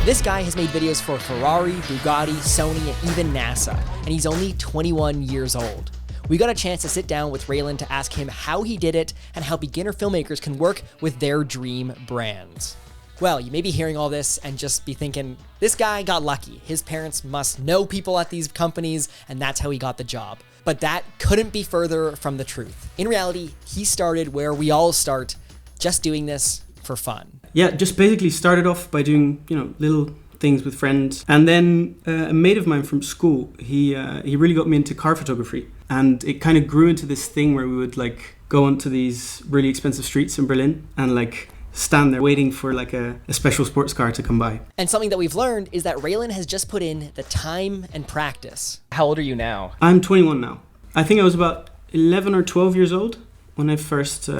This guy has made videos for Ferrari, Bugatti, Sony, and even NASA, and he's only 21 years old. We got a chance to sit down with Reilin to ask him how he did it and how beginner filmmakers can work with their dream brands. Well, you may be hearing all this and just be thinking, this guy got lucky. His parents must know people at these companies, and that's how he got the job. But that couldn't be further from the truth. In reality, he started where we all start, just doing this for fun. Yeah, just basically started off by doing, little things with friends. And then a mate of mine from school, he really got me into car photography. And it kind of grew into this thing where we would go onto these really expensive streets in Berlin and stand there waiting for a special sports car to come by. And something that we've learned is that Reilin has just put in the time and practice. How old are you now? I'm 21 now. I think I was about 11 or 12 years old when I first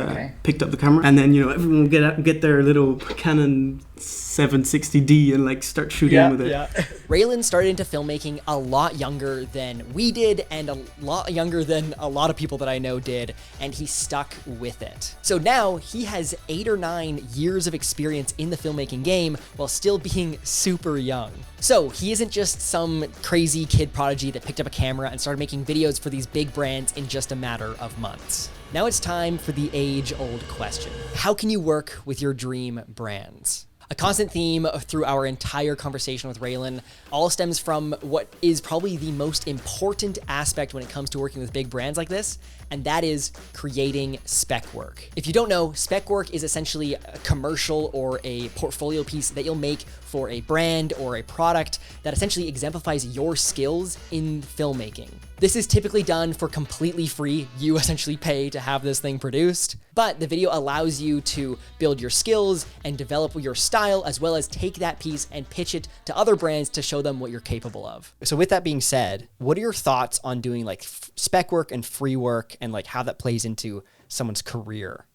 picked up the camera. And then, everyone would get their little Canon 760D and start shooting with it. Yeah. Reilin started into filmmaking a lot younger than we did and a lot younger than a lot of people that I know did, and he stuck with it. So now he has 8 or 9 years of experience in the filmmaking game while still being super young. So he isn't just some crazy kid prodigy that picked up a camera and started making videos for these big brands in just a matter of months. Now it's time for the age-old question. How can you work with your dream brands? A constant theme through our entire conversation with Reilin all stems from what is probably the most important aspect when it comes to working with big brands like this, and that is creating spec work. If you don't know, spec work is essentially a commercial or a portfolio piece that you'll make for a brand or a product that essentially exemplifies your skills in filmmaking. This is typically done for completely free. You essentially pay to have this thing produced, but the video allows you to build your skills and develop your style, as well as take that piece and pitch it to other brands to show them what you're capable of. So with that being said, what are your thoughts on doing spec work and free work and how that plays into someone's career?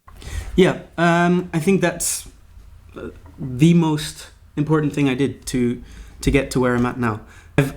Yeah, I think that's the most important thing I did to get to where I'm at now.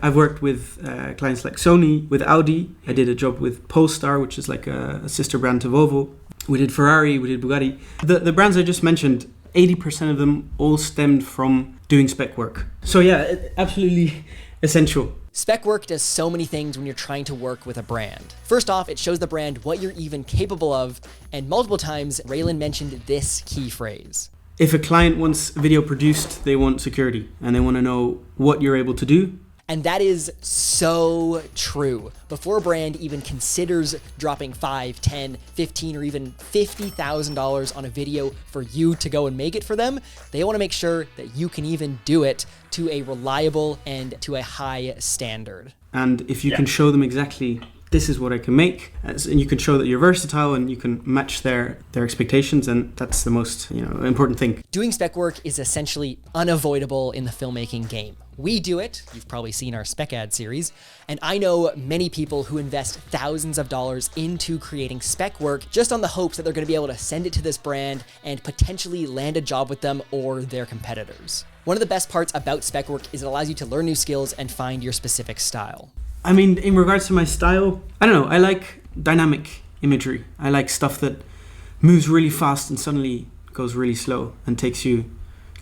I've worked with clients like Sony, with Audi. I did a job with Polestar, which is a sister brand to Volvo. We did Ferrari, we did Bugatti. The brands I just mentioned, 80% of them all stemmed from doing spec work. So yeah, absolutely essential. Spec work does so many things when you're trying to work with a brand. First off, it shows the brand what you're even capable of, and multiple times, Reilin mentioned this key phrase. If a client wants a video produced, they want security, and they want to know what you're able to do. And that is so true. Before a brand even considers dropping $5, $10, $15, or even $50,000 on a video for you to go and make it for them, they want to make sure that you can even do it to a reliable and to a high standard. And if you can show them exactly, this is what I can make, and you can show that you're versatile and you can match their expectations, and that's the most important thing. Doing spec work is essentially unavoidable in the filmmaking game. We do it, you've probably seen our spec ad series, and I know many people who invest thousands of dollars into creating spec work just on the hopes that they're going to be able to send it to this brand and potentially land a job with them or their competitors. One of the best parts about spec work is it allows you to learn new skills and find your specific style. I mean, in regards to my style, I don't know, I like dynamic imagery. I like stuff that moves really fast and suddenly goes really slow and takes you,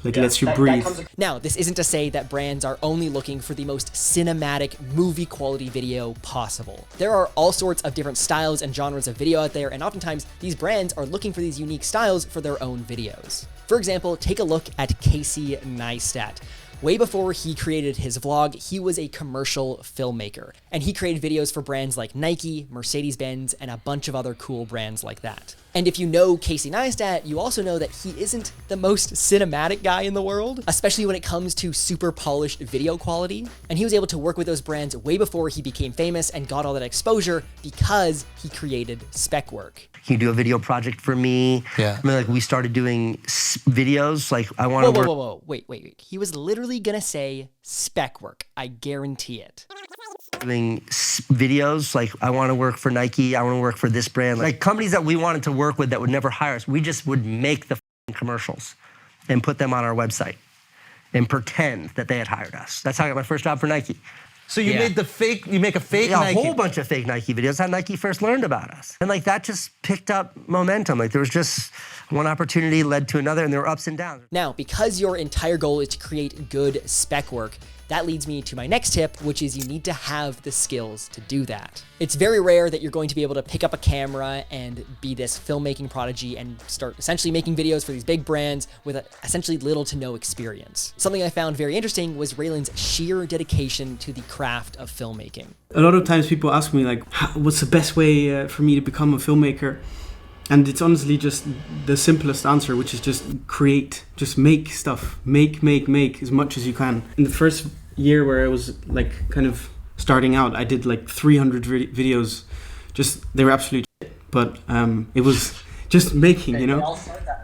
lets you breathe. Now, this isn't to say that brands are only looking for the most cinematic, movie quality video possible. There are all sorts of different styles and genres of video out there, and oftentimes these brands are looking for these unique styles for their own videos. For example, take a look at Casey Neistat. Way before he created his vlog, he was a commercial filmmaker, and he created videos for brands like Nike, Mercedes-Benz, and a bunch of other cool brands like that. And if you know Casey Neistat, you also know that he isn't the most cinematic guy in the world, especially when it comes to super polished video quality. And he was able to work with those brands way before he became famous and got all that exposure because he created spec work. Can you do a video project for me? Yeah. I mean, we started doing videos. I want to work. Whoa. Wait. He was literally gonna say spec work. I guarantee it. Doing videos, I want to work for Nike, I want to work for this brand. Companies that we wanted to work with that would never hire us, we just would make the commercials and put them on our website and pretend that they had hired us. That's how I got my first job for Nike. So you made you make a fake Yeah, Nike. a whole bunch of fake Nike videos. That's how Nike first learned about us. And like that just picked up momentum. Like there was just one opportunity led to another and there were ups and downs. Now, because your entire goal is to create good spec work, that leads me to my next tip, which is you need to have the skills to do that. It's very rare that you're going to be able to pick up a camera and be this filmmaking prodigy and start essentially making videos for these big brands with essentially little to no experience. Something I found very interesting was Reilin's sheer dedication to the craft of filmmaking. A lot of times people ask me like, what's the best way for me to become a filmmaker? And it's honestly just the simplest answer, which is just create, just make stuff, make as much as you can. In the first year where I was like kind of starting out, I did like 300 videos. Just, they were absolute shit, but it was just making, you know?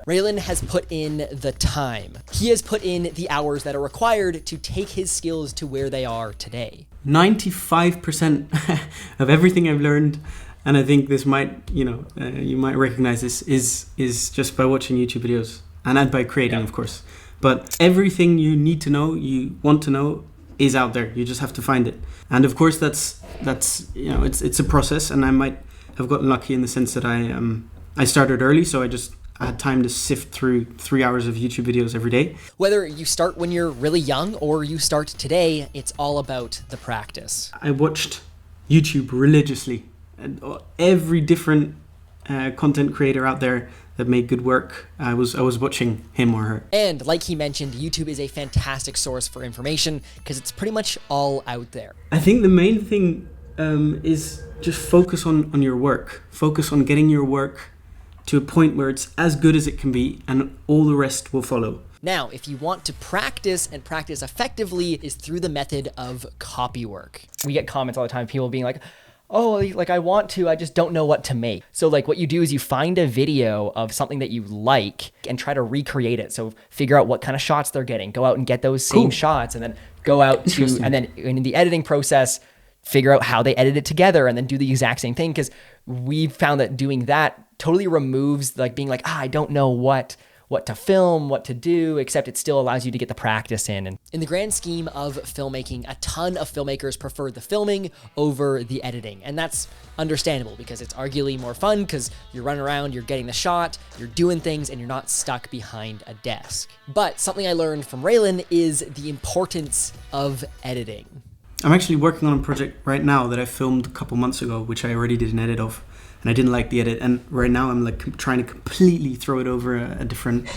Reilin has put in the time. He has put in the hours that are required to take his skills to where they are today. 95% of everything I've learned, and I think this might, you know, you might recognize this, is just by watching YouTube videos and by creating, of course. But everything you need to know, you want to know, is out there. You just have to find it. And of course, that's you know, it's a process. And I might have gotten lucky in the sense that I started early, so I had time to sift through 3 hours of YouTube videos every day. Whether you start when you're really young or you start today, it's all about the practice. I watched YouTube religiously. And every different content creator out there that made good work, I was watching him or her. And like he mentioned, YouTube is a fantastic source for information because it's pretty much all out there. I think the main thing is just focus on your work. Focus on getting your work to a point where it's as good as it can be, and all the rest will follow. Now, if you want to practice and practice effectively, is through the method of copy work. We get comments all the time, people being like, oh, like I want to, I just don't know what to make. So like what you do is you find a video of something that you like and try to recreate it. So figure out what kind of shots they're getting, go out and get those same shots, and then go out to, and then in the editing process, figure out how they edit it together and then do the exact same thing. Because we found that doing that totally removes like being like, I don't know what to film, what to do, except it still allows you to get the practice in. And in the grand scheme of filmmaking, a ton of filmmakers prefer the filming over the editing. And that's understandable because it's arguably more fun because you're running around, you're getting the shot, you're doing things, and you're not stuck behind a desk. But something I learned from Reilin is the importance of editing. I'm actually working on a project right now that I filmed a couple months ago, which I already did an edit of. And I didn't like the edit, and right now I'm like trying to completely throw it over a different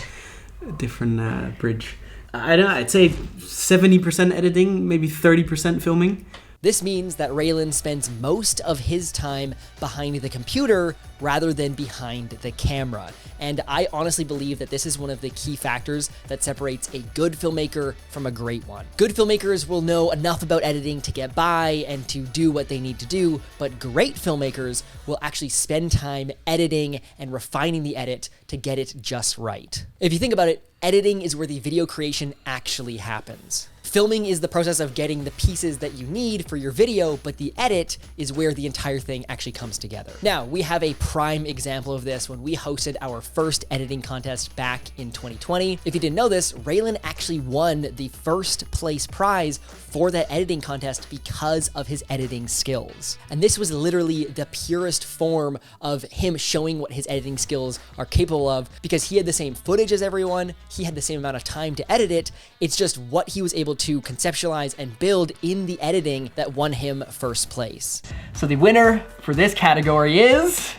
bridge. I don't know, I'd say 70% editing, maybe 30% filming. This means that Reilin spends most of his time behind the computer rather than behind the camera. And I honestly believe that this is one of the key factors that separates a good filmmaker from a great one. Good filmmakers will know enough about editing to get by and to do what they need to do, but great filmmakers will actually spend time editing and refining the edit to get it just right. If you think about it, editing is where the video creation actually happens. Filming is the process of getting the pieces that you need for your video, but the edit is where the entire thing actually comes together. Now, we have a prime example of this when we hosted our first editing contest back in 2020. If you didn't know this, Reilin actually won the first place prize for that editing contest because of his editing skills. And this was literally the purest form of him showing what his editing skills are capable of because he had the same footage as everyone, he had the same amount of time to edit it, it's just what he was able to conceptualize and build in the editing that won him first place. So the winner for this category is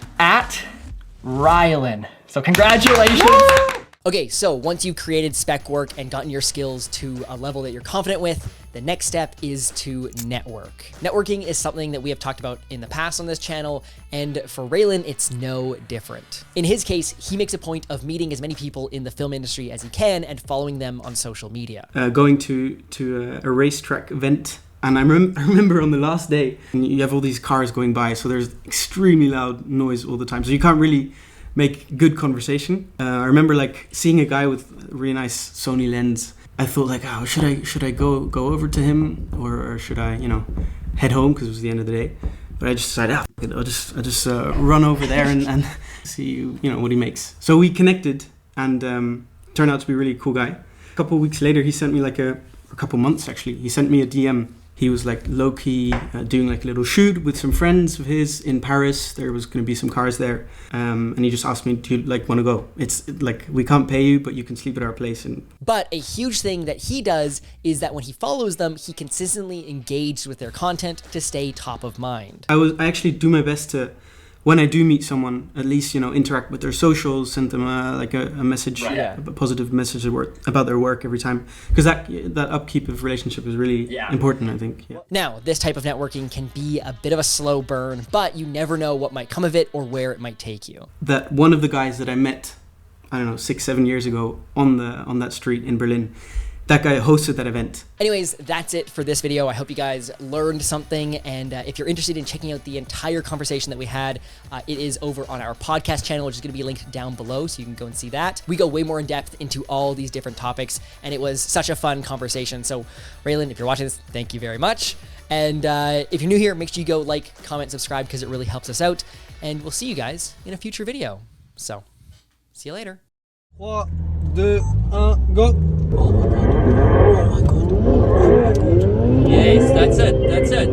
Reilin. So congratulations. Woo! Okay, so once you've created spec work and gotten your skills to a level that you're confident with, the next step is to network. Networking is something that we have talked about in the past on this channel, and for Reilin, it's no different. In his case, he makes a point of meeting as many people in the film industry as he can and following them on social media. Going to a racetrack event, and I remember on the last day, you have all these cars going by, so there's extremely loud noise all the time, so you can't really make good conversation. I remember like seeing a guy with a really nice Sony lens. I thought like, oh, should I go over to him or should I, head home because it was the end of the day. But I just decided, I'll just run over there and see what he makes. So we connected and turned out to be a really cool guy. A couple of weeks later, he sent me a couple months actually. He sent me a DM. he was like low-key doing like a little shoot with some friends of his in Paris. There was going to be some cars there, and he just asked me, do you like want to go? It's like, we can't pay you, but you can sleep at our place. And But a huge thing that he does is that when he follows them, he consistently engages with their content to stay top of mind. I actually do my best to, when I do meet someone, at least, you know, interact with their socials, send them a message, a positive message about their work every time, because that upkeep of relationship is really important, I think. Yeah. Now, this type of networking can be a bit of a slow burn, but you never know what might come of it or where it might take you. That one of the guys that I met, I don't know, 6-7 years ago on that street in Berlin, that guy hosted that event. Anyways, that's it for this video. I hope you guys learned something, and if you're interested in checking out the entire conversation that we had, it is over on our podcast channel, which is going to be linked down below, so you can go and see that. We go way more in depth into all these different topics, and it was such a fun conversation. So, Reilin, if you're watching this, thank you very much. And if you're new here, make sure you go like, comment, subscribe, because it really helps us out. And we'll see you guys in a future video. So, see you later. 3, 2, 1, go! Yes, that's it. That's it.